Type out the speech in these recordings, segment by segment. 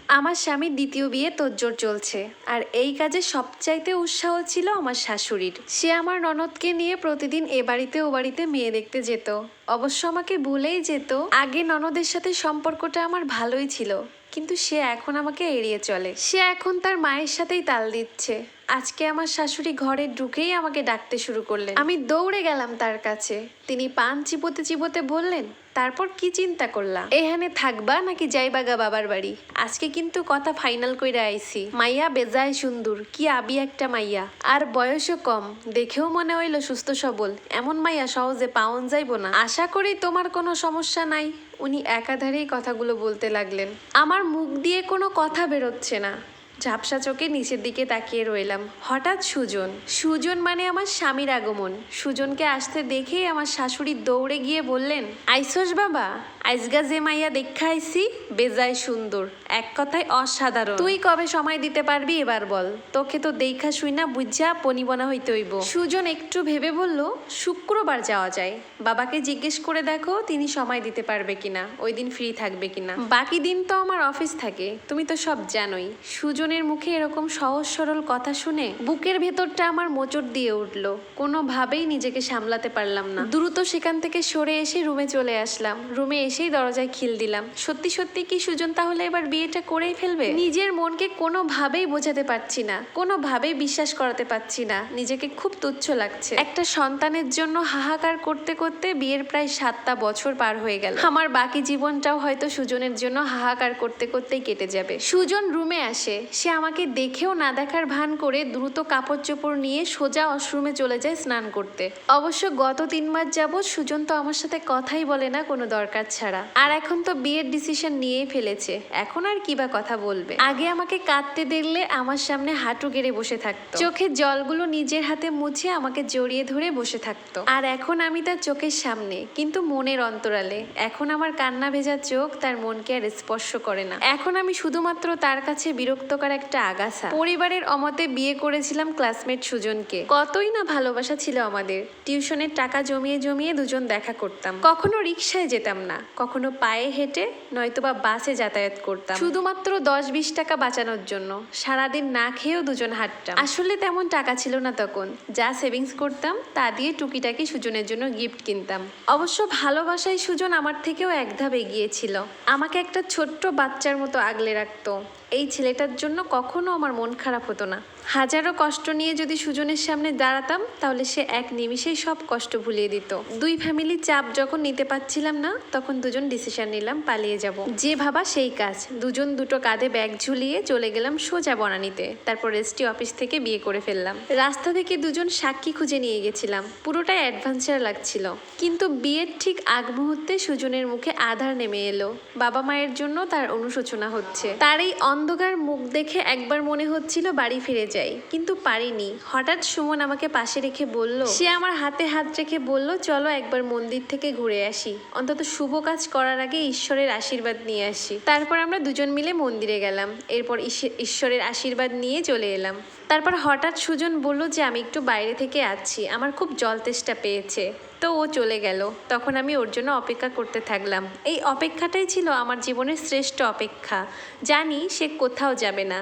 আমার স্বামীর দ্বিতীয় বিয়ে তোড়জোড় চলছে, আর এই কাজে সবচাইতে উৎসাহ ছিল আমার শাশুড়ির। সে আমার ননদকে নিয়ে প্রতিদিন এ বাড়িতে ও বাড়িতে মেয়ে দেখতে যেত। অবশ্য আমাকে ভুলেই যেত। আগে ননদের সাথে সম্পর্কটা আমার ভালোই ছিল, কিন্তু সে এখন আমাকে এড়িয়ে চলে। সে এখন তার মায়ের সাথেই তাল দিচ্ছে। আজকে আমার শাশুড়ি ঘরে ঢুকেই আমাকে ডাকতে শুরু করলেন। আমি দৌড়ে গেলাম তার কাছে। তিনি পান চিবোতে চিবোতে বললেন, তারপর কি চিন্তা করলা? এখানে থাকবা নাকি যাইবাগা বাবার বাড়ি? আজকে কিন্তু কথা ফাইনাল কইরা আইছি। মাইয়া বেজায় সুন্দর, কি আবি একটা মাইয়া, আর বয়সও কম, দেখেও মনে হইলো সুস্থ সবল। এমন মাইয়া সহজে পাওন যাইব না। আশা করি তোমার কোনো সমস্যা নাই। উনি একাধারেই কথাগুলো বলতে লাগলেন। আমার মুখ দিয়ে কোনো কথা বেরোচ্ছে না। ঝাপসা চোখে নিচের দিকে তাকিয়ে রইলাম। হঠাৎ সুজন মানে আমার স্বামীর আগমন। সুজনকে আসতে দেখেই আমার শাশুড়ি দৌড়ে গিয়ে বললেন, আইসোস বাবা, আইসগা যে মাইয়া দেখা আইসি, বেজায় সুন্দর, এক কথায় অসাধারণ। তুই কবে সময় দিতে পারবি এবার বল? তোকে তো দেখা শুই না বুঝা পনিবনা হইতে হইব। সুজন একটু ভেবে বলল, শুক্রবার যাওয়া যায়। বাবাকে জিজ্ঞেস করে দেখো তিনি সময় দিতে পারবে কিনা, ওই দিন ফ্রি থাকবে কিনা। বাকি দিন তো আমার অফিস থাকে, তুমি তো সব জানোই। সুজনের মুখে এরকম সহজ সরল কথা শুনে বুকের ভেতরটা আমার মোচড় দিয়ে উঠলো। কোনোভাবেই নিজেকে সামলাতে পারলাম না। দ্রুত সেখান থেকে সরে এসে রুমে চলে আসলাম। রুমে এসেই দরজায় খিল দিলাম। সত্যি সত্যি কি সুজন তাহলে এবার বিয়েটা করেই ফেলবে? নিজের মনকে কোনোভাবেই বোঝাতে পারছি না, কোনোভাবেই বিশ্বাস করাতে পারছি না। নিজেকে খুব তুচ্ছ লাগছে। একটা সন্তানের জন্য হাহাকার করতে করতে বিয়ের প্রায় 7টা বছর পার হয়ে গেল। আমার বাকি জীবনটাও হয়তো সুজনের জন্য হাহাকার করতে করতেই কেটে যাবে। সুজন রুমে আসে। সে আমাকে দেখেও না দেখার ভান করে দ্রুত কাপড় চোপড় নিয়ে সোজা ওয়াশরুমে চলে যায় স্নান করতে। অবশ্য গত 3 মাস যাবৎ সুজন তো আমার সাথে কথাই বলে না কোনো দরকার ছাড়া। আর এখন তো বিয়ের ডিসিশন নিয়েই ফেলেছে, এখন আর কি বা কথা বলবে। আগে আমাকে কাঁদতে দেখলে আমার সামনে হাঁটু গেড়ে বসে থাকতো, চোখের জলগুলো নিজের হাতে মুছে আমাকে জড়িয়ে ধরে বসে থাকতো। আর এখন আমি তার চোখের সামনে, কিন্তু মনের অন্তরালে। এখন আমার কান্না ভেজা চোখ তার মনকে আর স্পর্শ করে না। এখন আমি শুধুমাত্র তার কাছে বিরক্তকর একটা আগাছা। পরিবারের অমতে বিয়ে করেছিলাম ক্লাসমেট সুজনকে। কতই না ভালোবাসা ছিল আমাদের। টিউশনের টাকা জমিয়ে জমিয়ে দুজন দেখা করতাম। কখনো রিক্সায় যেতাম না, কখনো পায়ে হেঁটে নয়তোবা বাসে যাতায়াত করতাম, শুধুমাত্র 10-20 টাকা বাঁচানোর জন্য। সারাদিন না খেয়েও দুজন হাঁটতাম। আসলে তেমন টাকা ছিল না তখন। যা সেভিংস করতাম তা দিয়ে টুকিটাকি সুজনের জন্য গিফট কিনতাম। অবশ্য ভালোবাসায় সুজন আমার থেকেও এক ধাপ এগিয়ে ছিল। আমাকে একটা ছোট্ট বাচ্চার মতো আগলে রাখতো। এই ছেলেটার জন্য কখনো আমার মন খারাপ হতো না। হাজারো কষ্ট নিয়ে যদি সুজনের সামনে দাঁড়াতাম, তাহলে সে এক নিমিষেই সব কষ্ট ভুলিয়ে দিত। দুই ফ্যামিলির চাপ যখন নিতে পারছিলাম না, তখন দুজন ডিসিশন নিলাম পালিয়ে যাব। যে ভাবা সেই কাজ। দুজন দুটো কাঁধে ব্যাগ ঝুলিয়ে চলে গেলাম সোজা বনানীতে। তারপর রেজিস্ট্রি অফিস থেকে বিয়ে করে ফেললাম। রাস্তা থেকে দুজন সাক্ষী খুঁজে নিয়ে গেছিলাম। পুরোটাই অ্যাডভেঞ্চার লাগছিল। কিন্তু বিয়ের ঠিক আগ মুহূর্তে সুজনের মুখে আধার নেমে এলো। বাবা মায়ের জন্য তার অনুশোচনা হচ্ছে। তার এই অন্ধকার মুখ দেখে একবার মনে হচ্ছিল বাড়ি ফিরে যাই, কিন্তু পারিনি। হঠাৎ সুমন আমাকে পাশে রেখে বলল, সে আমার হাতে হাত রেখে বলল, চলো একবার মন্দির থেকে ঘুরে আসি, অন্তত শুভ কাজ করার আগে ঈশ্বরের আশীর্বাদ নিয়ে আসি। তারপর আমরা দুজন মিলে মন্দিরে গেলাম। এরপর ঈশ্বরের আশীর্বাদ নিয়ে চলে এলাম। তারপর হঠাৎ সুজন বলল যে আমি একটু বাইরে থেকে আসছি, আমার খুব জল তেষ্টা পেয়েছে। তো ও চলে গেল। তখন আমি ওর জন্য অপেক্ষা করতে থাকলাম। এই অপেক্ষাটাই ছিল আমার জীবনের শ্রেষ্ঠ অপেক্ষা। জানি সে কোথাও যাবে না,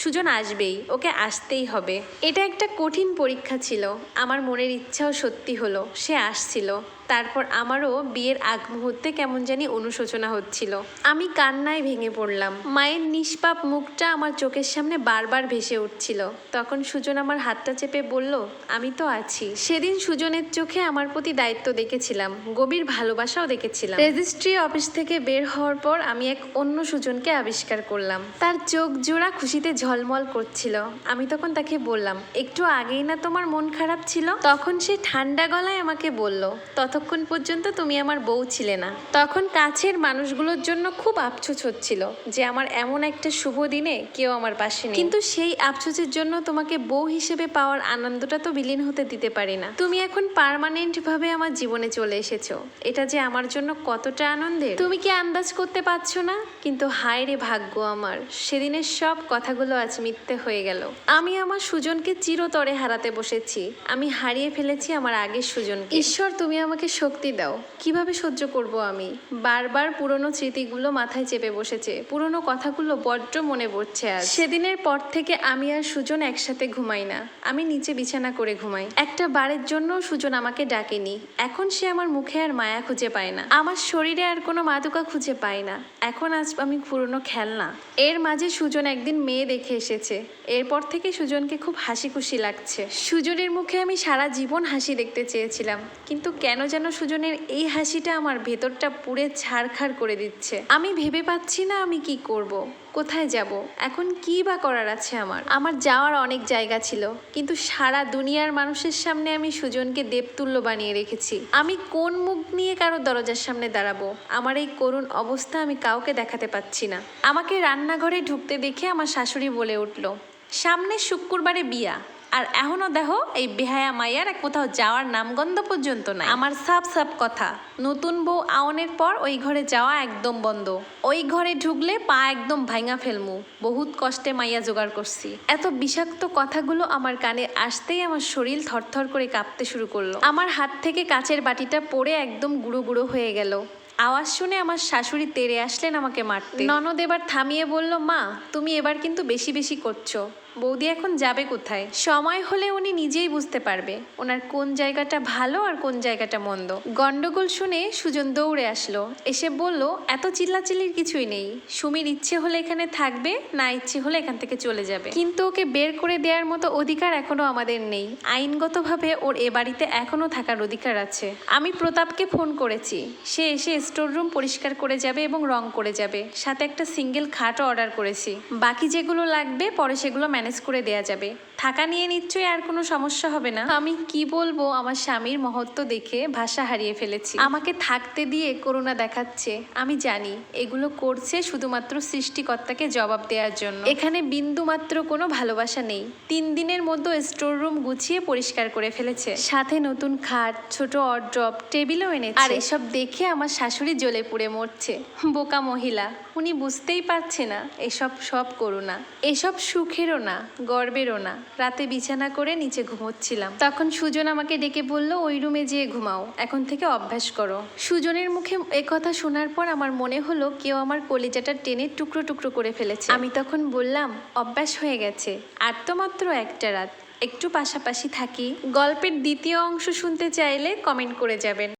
সুজন আসবেই, ওকে আসতেই হবে। এটা একটা কঠিন পরীক্ষা ছিল। আমার মনের ইচ্ছাও সত্যি হলো, সে আসছিল। তারপর আমারও বিয়ের আগ মুহূর্তে কেমন জানি অনুশোচনা হচ্ছিল। আমি কান্নায় ভেঙে পড়লাম। মায়ের নিষ্পাপ মুখটা আমার চোখের সামনে বারবার ভেসে উঠছিল। তখন সুজন আমার হাতটা চেপে বলল, আমি তো আছি। সেদিন সুজনের চোখে আমার প্রতি দায়িত্ব দেখেছিলাম, গভীর ভালোবাসাও দেখেছিলাম। রেজিস্ট্রি অফিস থেকে বের হওয়ার পর আমি এক অন্য সুজনকে আবিষ্কার করলাম। তার চোখ জোড়া খুশিতে ঝলমল করছিল। আমি তখন তাকে বললাম, একটু আগেই না তোমার মন খারাপ ছিল? তখন সে ঠান্ডা গলায় আমাকে বলল, ততক্ষণ পর্যন্ত তুমি আমার বউ ছিলে না। তখন কাছের মানুষগুলোর জন্য খুব আফসোস হচ্ছিল যে আমার এমন একটা শুভ দিনে কেউ আমার পাশে নেই। কিন্তু সেই আফসোসের জন্য তোমাকে বউ হিসেবে পাওয়ার আনন্দটা তো বিলীন হতে দিতে পারি না। তুমি এখন পার্মানেন্ট ভাবে আমার জীবনে চলে এসেছো। এটা যে আমার জন্য কতটা আনন্দের তুমি কি আন্দাজ করতে পারছো না। কিন্তু হায় রে ভাগ্য আমার, সেদিনের সব কথাগুলো আজ মিথ্যে হয়ে গেল। আমি আমার সুজনকে চিরতরে হারাতে বসেছি। আমি হারিয়ে ফেলেছি আমার আগের সুজনকে। ঈশ্বর, তুমি আমাকে আমাকে শক্তি দাও, কিভাবে সহ্য করব আমি? বারবার পুরনো স্মৃতিগুলো মাথায় চেপে বসেছে, পুরনো কথাগুলো বড্ড মনে পড়ছে আজ। সেদিনের পর থেকে আমি আর সুজন একসাথে ঘুমাই না, আমি নিচে বিছানা করে ঘুমাই। একটা বারের জন্য সুজন আমাকে ডাকেনি, এখন সে আমার মুখে আর মায়া খুঁজে পায় না, আমার শরীরে আর কোনো মাদুকা খুঁজে পায় না। এখন আজ আমি পুরনো খেলনা। এর মাঝে সুজন একদিন মেয়ে দেখে এসেছে, এরপর থেকে সুজনকে খুব হাসি খুশি লাগছে। সুজনের মুখে আমি সারা জীবন হাসি দেখতে চেয়েছিলাম, কিন্তু কেন যেন সুজনের এই হাসিটা আমার ভেতরটা পুড়ে ছারখাড় করে দিচ্ছে। আমি ভেবে পাচ্ছি না আমি কি করব, কোথায় যাব, এখন কি বা করার আছে আমার যাওয়ার অনেক জায়গা ছিল, কিন্তু সারা দুনিয়ার মানুষের সামনে আমি সুজনকে দেবতুল্য বানিয়ে রেখেছি। আমি কোন মুখ নিয়ে কারো দরজার সামনে দাঁড়াবো? আমার এই করুণ অবস্থা আমি কাউকে দেখাতে পাচ্ছি না। আমাকে রান্নাঘরে ঢুকতে দেখে আমার শাশুড়ি বলে উঠল, সামনে শুক্রবারে বিয়া, আর এখনো দেখো এই বেহায়া মাইয়ার কোথাও যাওয়ার নামগন্ধ পর্যন্ত নাই। আমার সাপ সাপ কথা, নতুন বউ আওনের পর ওই ঘরে যাওয়া একদম বন্ধ। ওই ঘরে ঢুকলে পা একদম ভাঙা ফেলমু, বহুত কষ্টে মাইয়া জোগাড় করছি। এত বিষাক্ত কথাগুলো আমার কানে আসতেই আমার শরীর থরথর করে কাঁপতে শুরু করলো। আমার হাত থেকে কাচের বাটিটা পড়ে একদম গুঁড়ো গুঁড়ো হয়ে গেল। আওয়াজ শুনে আমার শাশুড়ি তেড়ে আসলেন আমাকে মারতে। ননদ এবার থামিয়ে বলল, মা তুমি এবার কিন্তু বেশি বেশি করছো, বৌদি এখন যাবে কোথায়? সময় হলে উনি নিজেই বুঝতে পারবে ওনার কোন জায়গাটা ভালো আর কোন জায়গাটা মন্দ। গন্ডগোল শুনে সুজন দৌড়ে আসলো, এসে বলল, এত চিল্লাচিল্লির কিছুই নেই, সুমির ইচ্ছে হলে এখানে থাকবে, না ইচ্ছে হলে এখান থেকে চলে যাবে, কিন্তু ওকে বের করে দেওয়ার মতো অধিকার এখনো আমাদের নেই। আইনগতভাবে ওর এ বাড়িতে এখনো থাকার অধিকার আছে। আমি প্রতাপকে ফোন করেছি, সে এসে স্টোর রুম পরিষ্কার করে যাবে এবং রং করে যাবে, সাথে একটা সিঙ্গেল খাটও অর্ডার করেছি। বাকি যেগুলো লাগবে পরে সেগুলো ম্যানেজ করে দেয়া যাবে। থাকা নিয়ে নিশ্চয়ই আর কোনো সমস্যা হবে না। আমি কি বলবো, আমার স্বামীর মহত্ব দেখে ভাষা হারিয়ে ফেলেছি। আমাকে থাকতে দিয়ে করুণা দেখাচ্ছে, আমি জানি এগুলো করছে শুধুমাত্র সৃষ্টিকর্তাকে জবাব দেওয়ার জন্য। এখানে বিন্দু মাত্র কোনো ভালোবাসা নেই। 3 দিনের মধ্যে স্টোর রুম গুছিয়ে পরিষ্কার করে ফেলেছে, সাথে নতুন খাট, ছোট অর্ড্রপ, টেবিলও এনেছে। আর এসব দেখে আমার শাশুড়ি জ্বলে পুড়ে মরছে। বোকা মহিলা, উনি বুঝতেই পারছে না এসব সব করুণা, এসব সুখেরও না গর্বেরও না। রাতে বিছানা করে নিচে ঘুমোচ্ছিলাম, তখন সুজন আমাকে ডেকে বলল, ওই রুমে যেয়ে ঘুমাও, এখন থেকে অভ্যাস করো। সুজনের মুখে কথা শোনার পর আমার মনে হলো কেউ আমার কলিজাটা টেনে টুকরো টুকরো করে ফেলেছে। আমি তখন বললাম, অভ্যাস হয়ে গেছে, আর তো মাত্র একটা রাত, একটু পাশাপাশি থাকি। গল্পের দ্বিতীয় অংশ শুনতে চাইলে কমেন্ট করে যাবেন।